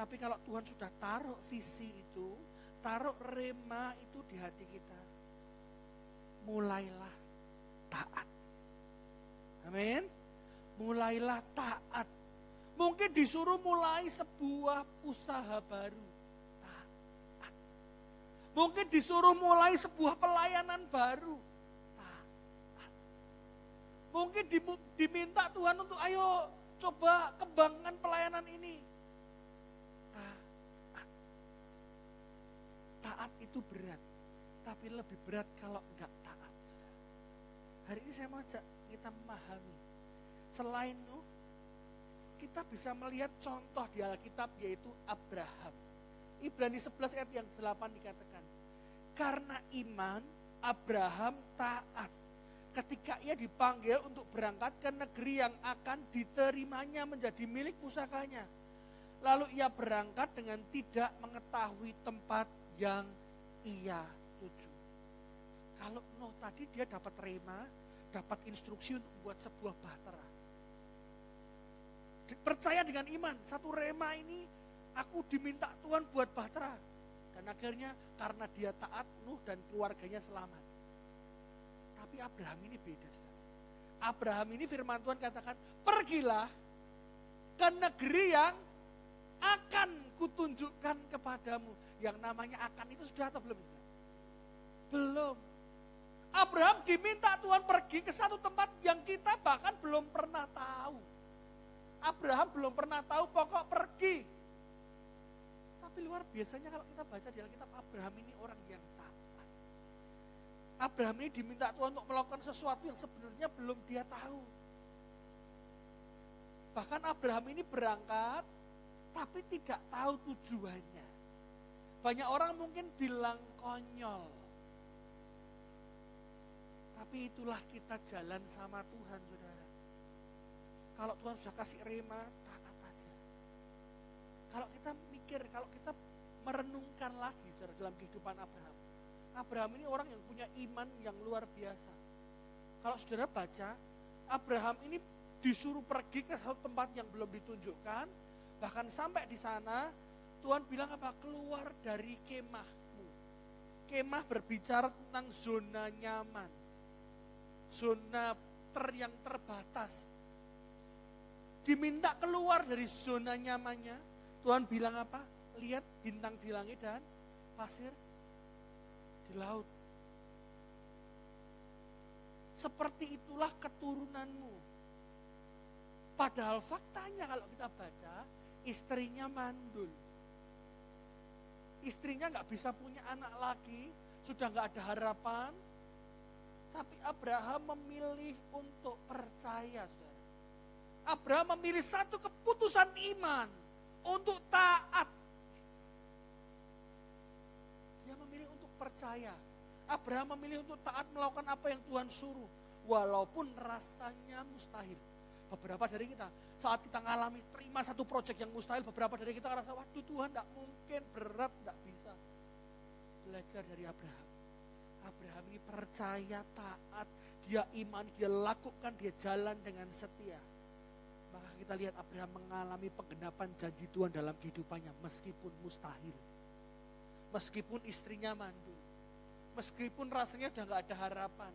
Tapi kalau Tuhan sudah taruh visi itu, taruh rema itu di hati kita, mulailah taat. Amin. Mulailah taat. Mungkin disuruh mulai sebuah usaha baru, taat. Mungkin disuruh mulai sebuah pelayanan baru, taat. Mungkin diminta Tuhan untuk ayo coba kembangkan pelayanan ini, taat. Taat itu berat, tapi lebih berat kalau enggak taat. Hari ini saya mau ajak kita memahami, selain itu kita bisa melihat contoh di Alkitab yaitu Abraham. Ibrani 11 ayat yang 8 dikatakan, karena iman Abraham taat ketika ia dipanggil untuk berangkat ke negeri yang akan diterimanya menjadi milik pusakanya. Lalu ia berangkat dengan tidak mengetahui tempat yang ia tuju. Kalau Nuh tadi dia dapat rema, dapat instruksi untuk membuat sebuah bahtera. Percaya dengan iman, satu rema ini aku diminta Tuhan buat bahtera. Dan akhirnya karena dia taat, Nuh dan keluarganya selamat. Tapi Abraham ini beda. Abraham ini firman Tuhan katakan, pergilah ke negeri yang akan kutunjukkan kepadamu. Yang namanya akan itu sudah atau belum? Belum. Abraham diminta Tuhan pergi ke satu tempat yang kita bahkan belum pernah tahu. Abraham belum pernah tahu, pokok pergi. Tapi luar biasanya kalau kita baca di Alkitab, Abraham ini orang yang taat. Abraham ini diminta Tuhan untuk melakukan sesuatu yang sebenarnya belum dia tahu. Bahkan Abraham ini berangkat, tapi tidak tahu tujuannya. Banyak orang mungkin bilang konyol. Tapi itulah kita jalan sama Tuhan, saudara. Kalau Tuhan sudah kasih rema, taat aja. Kalau kita mikir, kalau kita merenungkan lagi saudara, dalam kehidupan Abraham. Abraham ini orang yang punya iman yang luar biasa. Kalau saudara baca, Abraham ini disuruh pergi ke satu tempat yang belum ditunjukkan. Bahkan sampai di sana, Tuhan bilang apa? Keluar dari kemahmu. Kemah berbicara tentang zona nyaman. Zona yang terbatas. Diminta keluar dari zona nyamannya. Tuhan bilang apa? Lihat bintang di langit dan pasir di laut. Seperti itulah keturunanmu. Padahal faktanya kalau kita baca, istrinya mandul. Istrinya gak bisa punya anak lagi, sudah gak ada harapan. Tapi Abraham memilih untuk percaya, saudara. Abraham memilih satu keputusan iman untuk taat. Dia memilih untuk percaya. Abraham memilih untuk taat melakukan apa yang Tuhan suruh. Walaupun rasanya mustahil. Beberapa dari kita, saat kita ngalami terima satu proyek yang mustahil, beberapa dari kita ngerasa, waduh Tuhan gak mungkin, berat, gak bisa. Belajar dari Abraham. Abraham ini percaya, taat, dia iman, dia lakukan, dia jalan dengan setia. Maka kita lihat Abraham mengalami penggenapan janji Tuhan dalam kehidupannya meskipun mustahil. Meskipun istrinya mandul. Meskipun rasanya udah gak ada harapan.